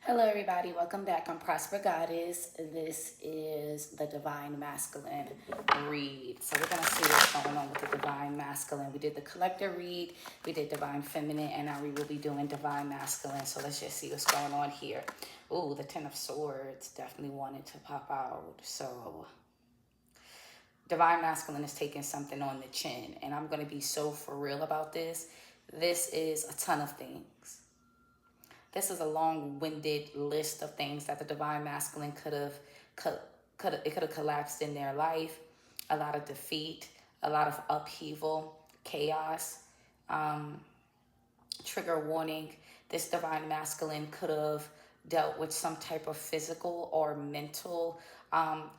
Hello, everybody. Welcome back on Prosper Goddess. This is the Divine Masculine read. So we're going to see what's going on with the Divine Masculine. We did the collector read, we did Divine Feminine, and now we will be doing Divine Masculine. So let's just see what's going on here. Ooh, the Ten of Swords definitely wanted to pop out. So Divine Masculine is taking something on the chin, and I'm going to be so for real about this. This is a ton of things. This is a long-winded list of things that the divine masculine could have collapsed in their life. A lot of defeat, a lot of upheaval, chaos. Um, Trigger warning: this divine masculine could have dealt with some type of physical or mental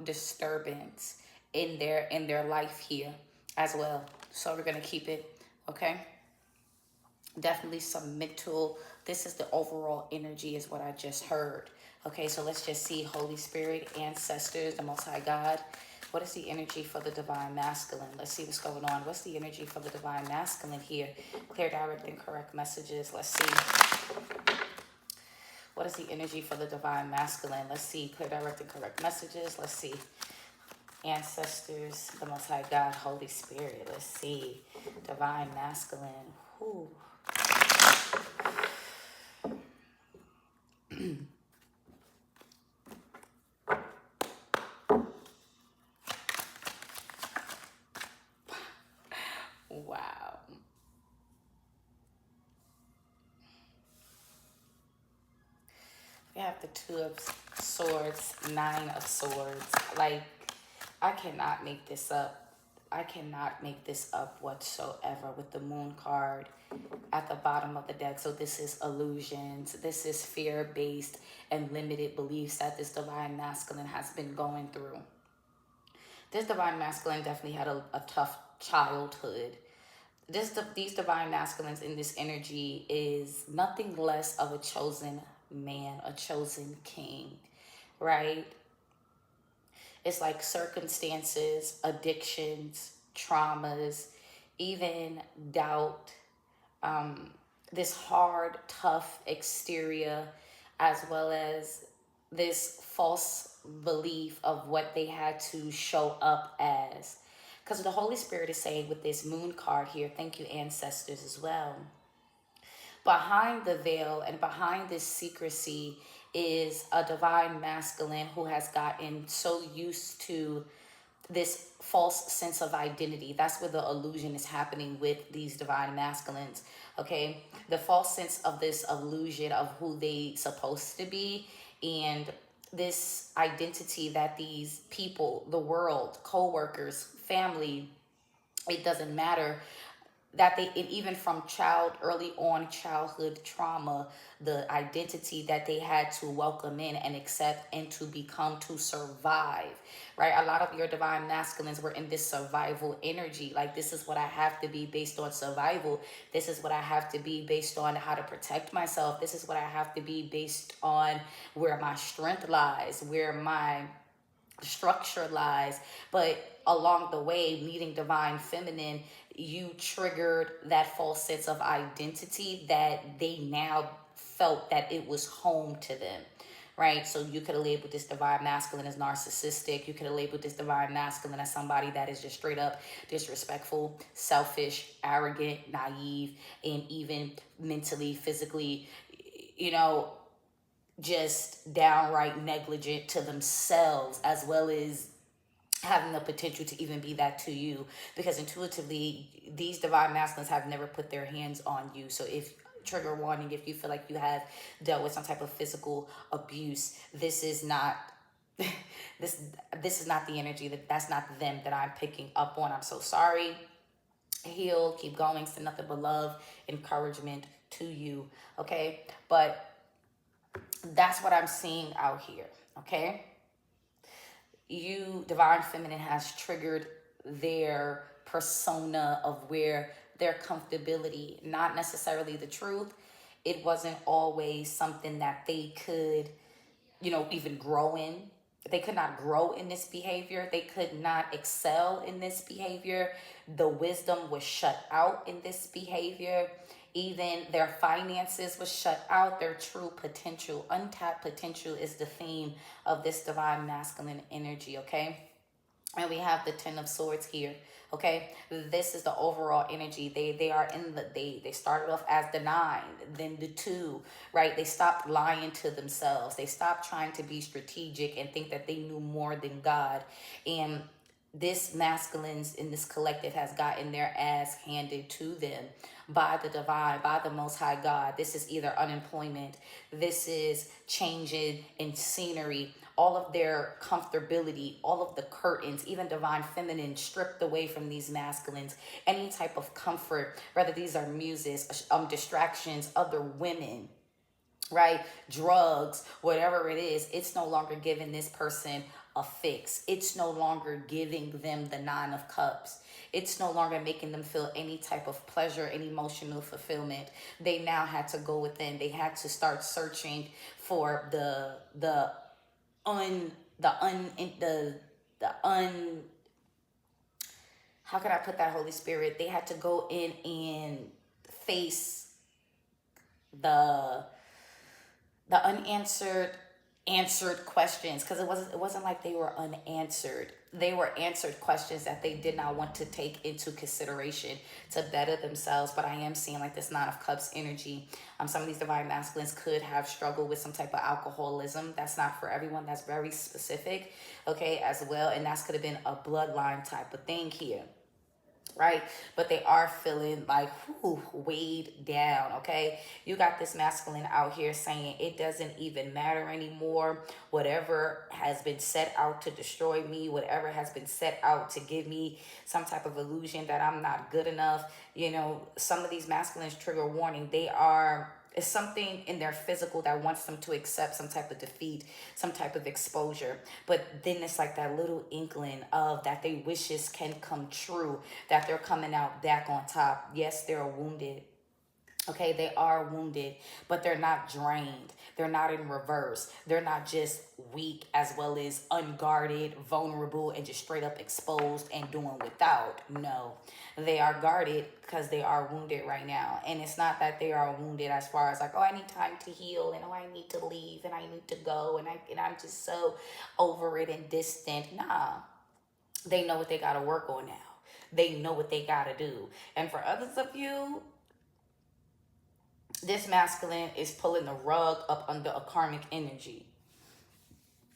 disturbance in their life here as well. So we're gonna keep it, okay? Definitely some mental, this is the overall energy is what I just heard. Okay, so let's just see. Holy Spirit, ancestors, the Most High God, what is the energy for the divine masculine? Let's see what's going on. What's the energy for the divine masculine here? Clear, direct, and correct messages. Let's see. What is the energy for the divine masculine? Let's see. Clear, direct, and correct messages. Let's see. Ancestors, the Most High God, Holy Spirit. Let's see. Divine masculine. Whew. Wow. We have the Two of Swords, Nine of Swords. Like, I cannot make this up. I cannot make this up whatsoever with the Moon card at the bottom of the deck. So this is illusions. This is fear-based and limited beliefs that this divine masculine has been going through. This divine masculine definitely had a tough childhood. These divine masculines in this energy is nothing less of a chosen man, a chosen king, right? It's like circumstances, addictions, traumas, even doubt, um, this hard, tough exterior, as well as this false belief of what they had to show up as. Because the Holy Spirit is saying with this moon card here, thank you, ancestors, as well. Behind the veil and behind this secrecy is a divine masculine who has gotten so used to this false sense of identity. That's where the illusion is happening with these divine masculines. Okay, the false sense of this illusion of who they supposed to be, and this identity that these people, the world, co-workers, family, it doesn't matter, that they, and even from early on childhood trauma, the identity that they had to welcome in and accept and to become to survive, right? A lot of your divine masculines were in this survival energy. Like, this is what I have to be based on survival. This is what I have to be based on how to protect myself. This is what I have to be based on where my strength lies, where my structure lies. But along the way, meeting divine feminine, you triggered that false sense of identity that they now felt that it was home to them, right? So you could have labeled this divine masculine as narcissistic. You could have labeled this divine masculine as somebody that is just straight up disrespectful, selfish, arrogant, naive, and even mentally, physically, you know, just downright negligent to themselves, as well as having the potential to even be that to you, because intuitively these divine masculines have never put their hands on you. So if, trigger warning, if you feel like you have dealt with some type of physical abuse, this is not this is not the energy, that's not them that I'm picking up on. I'm so sorry. Heal, keep going, send nothing but love, encouragement to you, okay? But that's what I'm seeing out here, okay? You, divine feminine, has triggered their persona of where their comfortability, not necessarily the truth. It wasn't always something that they could, even grow in. They could not grow in this behavior. They could not excel in this behavior. The wisdom was shut out in this behavior. Even their finances was shut out. Their true potential, untapped potential, is the theme of this divine masculine energy, okay? And we have the Ten of Swords here. Okay, this is the overall energy. They are in the they started off as the 9, then the 2, right? They stopped lying to themselves. They stopped trying to be strategic and think that they knew more than God. And this masculines in this collective has gotten their ass handed to them by the divine, by the most high God. This is either unemployment, this is changing in scenery, all of their comfortability, all of the curtains, even divine feminine stripped away from these masculines. Any type of comfort, whether these are muses, distractions, other women, right? Drugs, whatever it is, it's no longer giving this person a fix. It's no longer giving them the 9 of cups. It's no longer making them feel any type of pleasure and emotional fulfillment. They now had to go within. They had to start searching for the un the un how can I put that, Holy Spirit? They had to go in and face the unanswered answered questions, because it wasn't like they were unanswered. They were answered questions that they did not want to take into consideration to better themselves. But I am seeing like this 9 of Cups energy. Some of these divine masculines could have struggled with some type of alcoholism. That's not for everyone. That's very specific, okay, as well. And that's could have been a bloodline type of thing here, right? But they are feeling like weighed down, okay? You got this masculine out here saying it doesn't even matter anymore. Whatever has been set out to destroy me, whatever has been set out to give me some type of illusion that I'm not good enough. Some of these masculines, trigger warning, it's something in their physical that wants them to accept some type of defeat, some type of exposure. But then it's like that little inkling of that they wishes can come true, that they're coming out back on top. Yes, they're wounded. Okay, they are wounded, but they're not drained. They're not in reverse. They're not just weak as well as unguarded, vulnerable, and just straight up exposed and doing without. No, they are guarded because they are wounded right now. And it's not that they are wounded as far as like, oh, I need time to heal, and oh, I need to leave, and I need to go, and I'm just so over it and distant. Nah, they know what they got to work on now. They know what they got to do. And for others of you, this masculine is pulling the rug up under a karmic energy.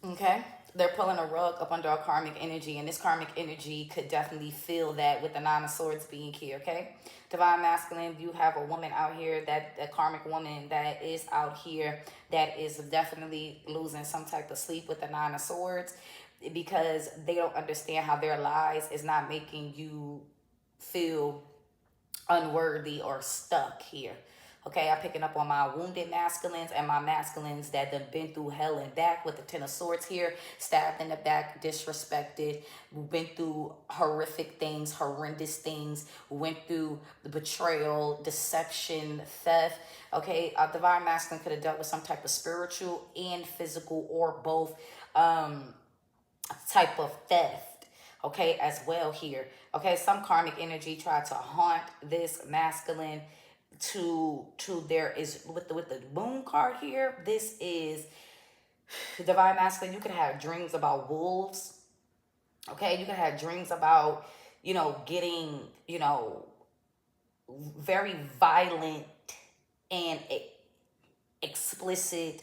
Okay? They're pulling a rug up under a karmic energy, and this karmic energy could definitely feel that with the 9 of Swords being here, okay? Divine masculine, you have a woman out here, a karmic woman that is out here that is definitely losing some type of sleep with the 9 of Swords, because they don't understand how their lies is not making you feel unworthy or stuck here. Okay, I'm picking up on my wounded masculines and my masculines that have been through hell and back with the 10 of Swords here, stabbed in the back, disrespected, went through horrific things, horrendous things, went through the betrayal, deception, theft. Okay, divine masculine could have dealt with some type of spiritual and physical or both type of theft, okay, as well here. Okay, some karmic energy tried to haunt this masculine to there is with the moon card here. This is divine masculine. You could have dreams about wolves. Okay, you could have dreams about getting very violent and explicit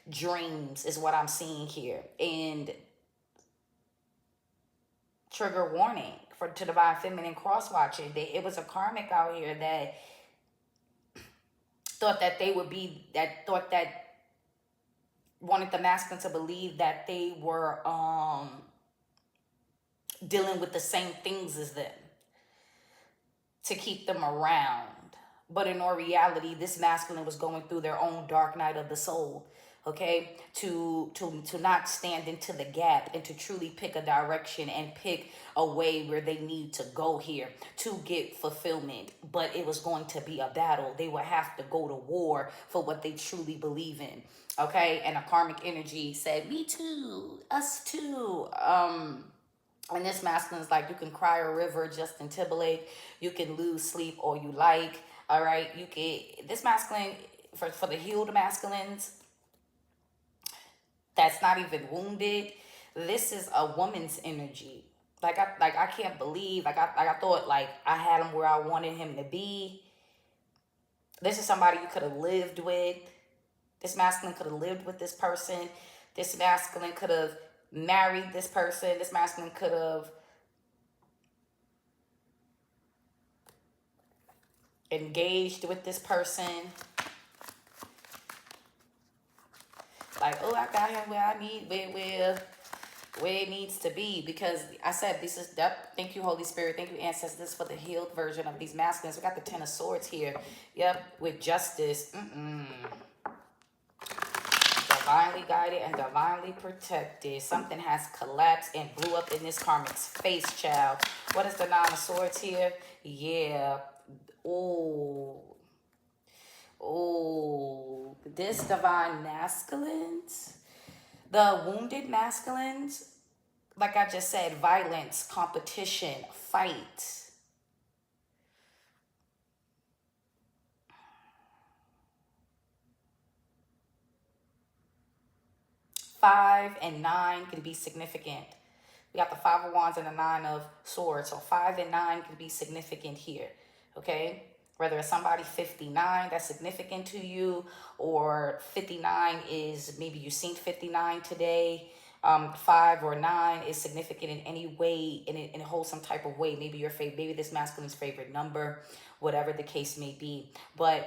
dreams is what I'm seeing here. And trigger warning to divine feminine cross watching. It was a karmic out here that thought that wanted the masculine to believe that they were dealing with the same things as them to keep them around. But in all reality, this masculine was going through their own dark night of the soul, okay? To not stand into the gap and to truly pick a direction and pick a way where they need to go here to get fulfillment. But it was going to be a battle. They would have to go to war for what they truly believe in, okay? And a karmic energy said, me too, us too. And this masculine is like, you can cry a river, Justin Timberlake. You can lose sleep all you like. All right, you get this masculine for the healed masculines that's not even wounded. This is a woman's energy. I can't believe I thought like I had him where I wanted him to be. This is somebody you could have lived with. This masculine could have lived with this person. This masculine could have married this person. This masculine could have engaged with this person. Like, oh, I got him where I need, where it needs to be. Because I said, this is that. Thank you, Holy Spirit. Thank you, ancestors. This is for the healed version of these masculines. We got the Ten of Swords here. Yep, with justice. Divinely guided and divinely protected. Something has collapsed and blew up in this karmic's face, child. What is the Nine of Swords here? Yeah. Oh. Oh. This divine masculines. The wounded masculines. Like I just said, violence, competition, fight. 5 and 9 can be significant. We got the 5 of Wands and the 9 of Swords. So 5 and 9 can be significant here. Okay? Whether it's somebody 59 that's significant to you, or 59 is maybe you seen 59 today. 5 or 9 is significant in any way, in a wholesome type of way. Maybe your favorite, maybe this masculine's favorite number, whatever the case may be. But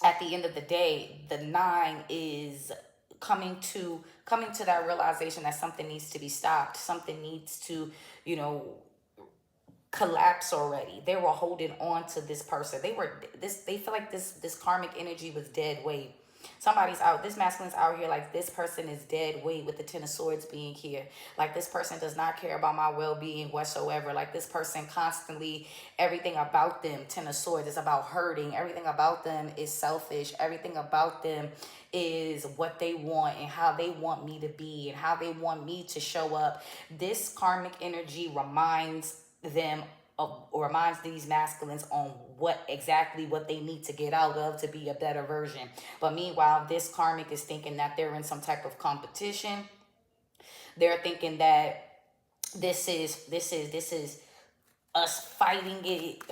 at the end of the day, the 9 is coming to that realization that something needs to be stopped. Something needs to, you know, collapse already. They were holding on to this person. They feel like this karmic energy was dead weight. Somebody's out, this masculine's out here like this person is dead weight, with the Ten of Swords being here. Like this person does not care about my well-being whatsoever. Like this person constantly, everything about them, Ten of Swords, is about hurting. Everything about them is selfish. Everything about them is what they want and how they want me to be and how they want me to show up. This karmic energy reminds them of, or reminds these masculines on what they need to get out of to be a better version. But meanwhile, this karmic is thinking that they're in some type of competition. They're thinking that this is us fighting it,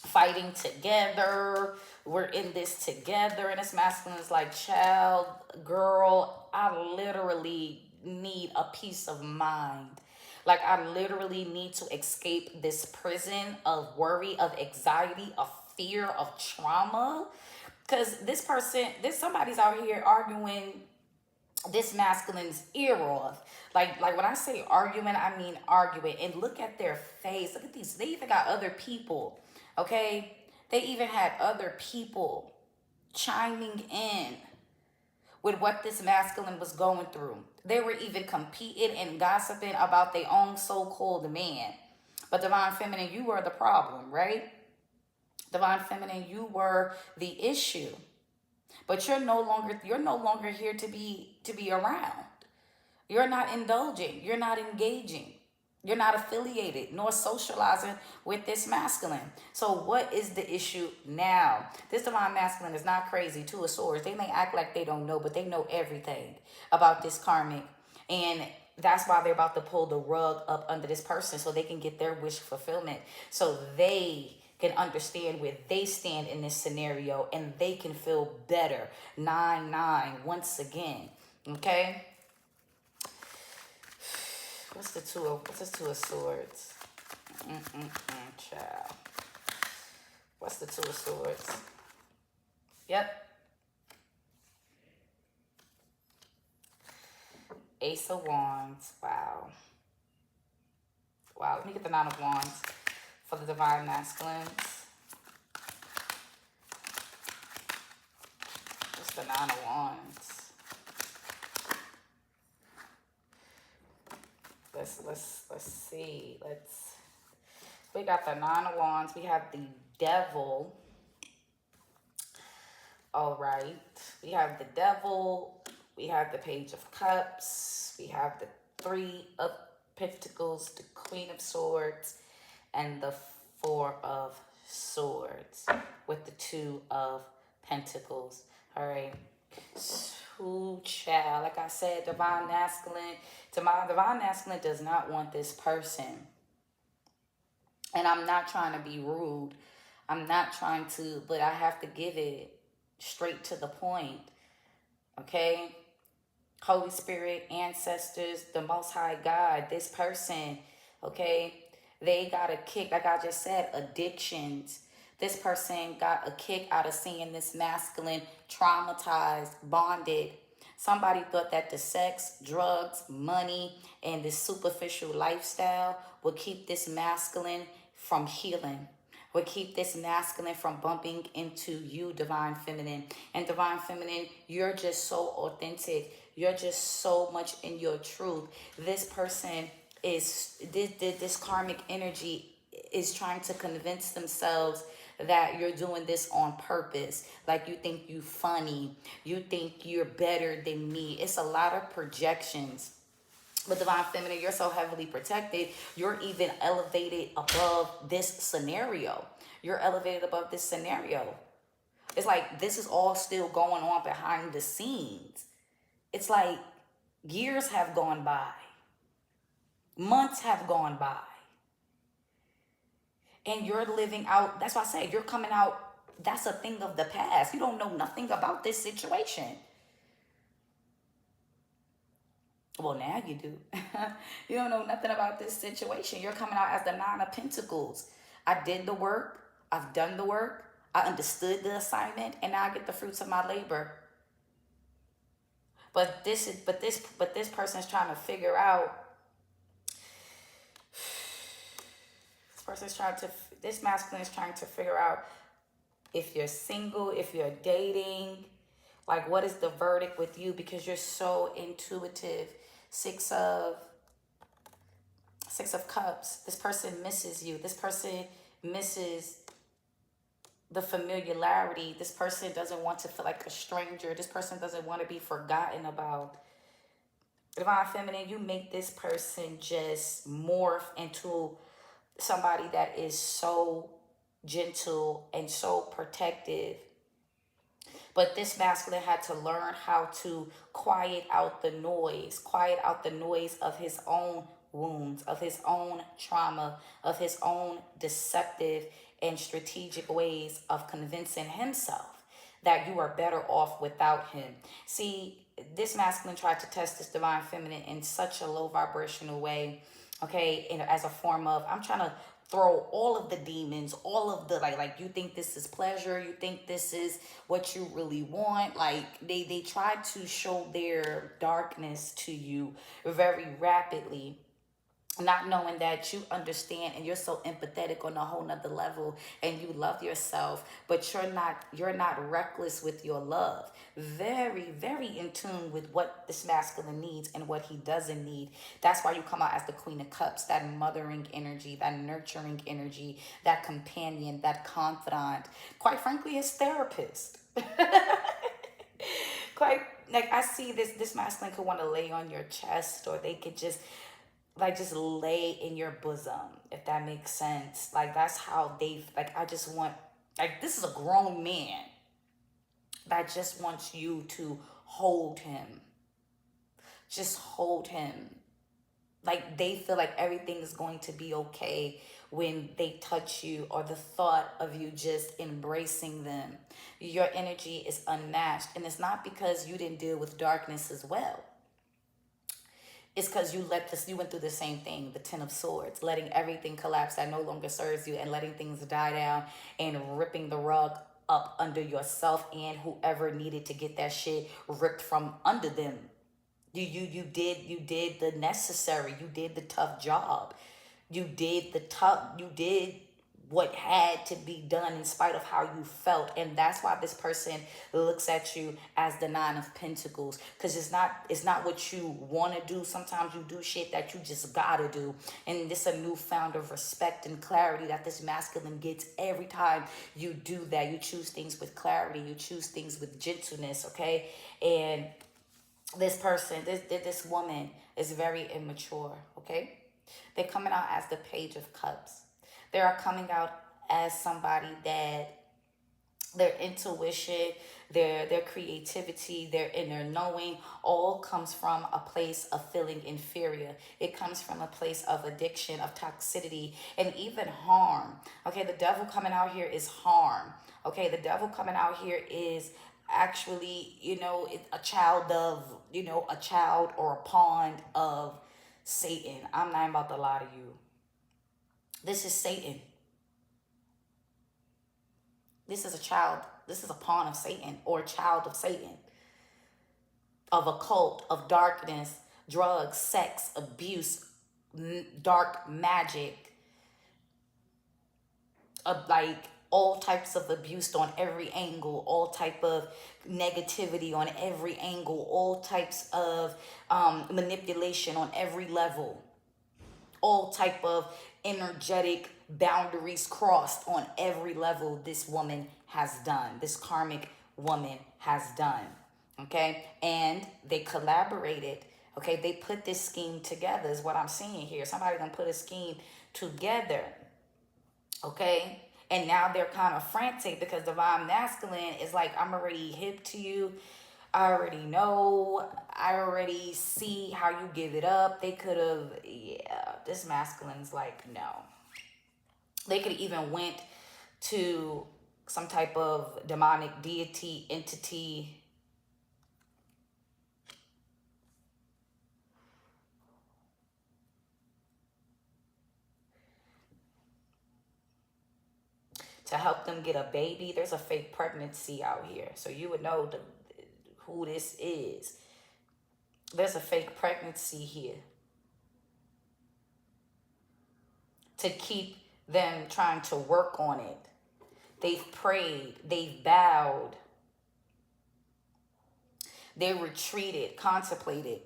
fighting together. We're in this together. And this masculine is like, child, girl, I literally need a peace of mind. Like, I literally need to escape this prison of worry, of anxiety, of fear, of trauma. Because somebody's out here arguing this masculine's ear off. Like when I say argument, I mean arguing. And look at their face. Look at these. They even got other people, okay? They even had other people chiming in with what this masculine was going through. They were even competing and gossiping about their own so-called man. But Divine Feminine, you were the problem, right? Divine Feminine, you were the issue. But you're no longer here to be around. You're not indulging. You're not engaging. You're not affiliated nor socializing with this masculine. So what is the issue now? This divine masculine is not crazy. Two of Swords. They may act like they don't know, but they know everything about this karmic. And that's why they're about to pull the rug up under this person so they can get their wish fulfillment. So they can understand where they stand in this scenario and they can feel better. 9-9 once again. Okay? What's the Two of Swords? Child. What's the Two of Swords? Yep. Ace of Wands. Wow. Wow. Let me get the Nine of Wands for the divine masculines. What's the Nine of Wands? Let's see. We got the Nine of Wands. We have the Devil. All right. We have the Devil. We have the Page of Cups. We have the Three of Pentacles, the Queen of Swords, and the Four of Swords with the Two of Pentacles. All right. Ooh, child. Like I said, divine masculine. Divine masculine does not want this person. And I'm not trying to be rude. I'm not trying to, but I have to give it straight to the point. Okay? Holy Spirit, ancestors, the Most High God, this person, okay? They got a kick, like I just said, addictions. This person got a kick out of seeing this masculine traumatized, bonded. Somebody thought that the sex, drugs, money, and this superficial lifestyle would keep this masculine from healing, would keep this masculine from bumping into you, divine feminine. And divine feminine, you're just so authentic. You're just so much in your truth. This person is, this karmic energy is trying to convince themselves that you're doing this on purpose. Like you think you funny. You think you're better than me. It's a lot of projections. But divine feminine, you're so heavily protected. You're even elevated above this scenario. You're elevated above this scenario. It's like this is all still going on behind the scenes. It's like years have gone by. Months have gone by. And you're living out, that's why I say you're coming out, that's a thing of the past. You don't know nothing about this situation. Well, now you do. You don't know nothing about this situation. You're coming out as the Nine of Pentacles. I did the work. I've done the work. I understood the assignment, and now I get the fruits of my labor. But this person's trying to figure out. This masculine is trying to figure out if you're single, if you're dating, like what is the verdict with you, because you're so intuitive. Six of Cups. This person misses you. This person misses the familiarity. This person doesn't want to feel like a stranger. This person doesn't want to be forgotten about. Divine feminine, you make this person just morph into somebody that is so gentle and so protective. But this masculine had to learn how to quiet out the noise of his own wounds, of his own trauma, of his own deceptive and strategic ways of convincing himself that you are better off without him. See, this masculine tried to test this divine feminine in such a low vibrational way, okay, and as a form of, I'm trying to throw all of the demons, all of the like you think this is pleasure, you think this is what you really want. Like they try to show their darkness to you very rapidly, not knowing that you understand and you're so empathetic on a whole nother level, and you love yourself, but you're not reckless with your love. Very, very in tune with what this masculine needs and what he doesn't need. That's why you come out as the Queen of Cups, that mothering energy, that nurturing energy, that companion, that confidant, quite frankly, his therapist. Quite like I see this masculine could want to lay on your chest, or they could just lay in your bosom, if that makes sense. Like that's how they, like, I just want, like, this is a grown man that just wants you to hold him. Just hold him. Like they feel like everything is going to be okay when they touch you, or the thought of you just embracing them. Your energy is unmatched, and it's not because you didn't deal with darkness as well. It's because you went through the same thing, the Ten of Swords, letting everything collapse that no longer serves you, and letting things die down, and ripping the rug up under yourself and whoever needed to get that shit ripped from under them. You did the necessary. You did the tough job. You did what had to be done in spite of how you felt. And that's why this person looks at you as the Nine of Pentacles, because it's not what you want to do. Sometimes you do shit that you just gotta do, and this a newfound of respect and clarity that this masculine gets every time you do that. You choose things with clarity, you choose things with gentleness, okay? And this person, this woman is very immature, okay? They're coming out as the Page of Cups. They are coming out as somebody that their intuition, their creativity, their inner knowing all comes from a place of feeling inferior. It comes from a place of addiction, of toxicity, and even harm. Okay, the devil coming out here is harm. Okay, the devil coming out here is actually, a child of, a child or a pawn of Satan. I'm not about to lie to you. This is Satan. This is a child, this is a pawn of Satan or a child of Satan, of a cult, of darkness, drugs, sex, abuse, dark magic, of like all types of abuse on every angle, all type of negativity on every angle, all types of manipulation on every level, all type of energetic boundaries crossed on every level. This woman has done, this karmic woman has done. Okay, and they collaborated. Okay, they put this scheme together is what I'm seeing here. Somebody done put a scheme together. Okay, and now they're kind of frantic because divine masculine is like, I'm already hip to you. I already know. I already see how you give it up. They could have, yeah, this masculine's like, no. They could even went to some type of demonic deity, entity, to help them get a baby. There's a fake pregnancy out here. So you would know who this is. There's a fake pregnancy here to keep them trying to work on it. They've prayed, they've bowed, they retreated, contemplated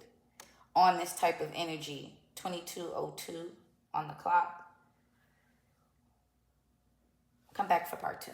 on this type of energy. 22:02 on the clock. Come back for part 2.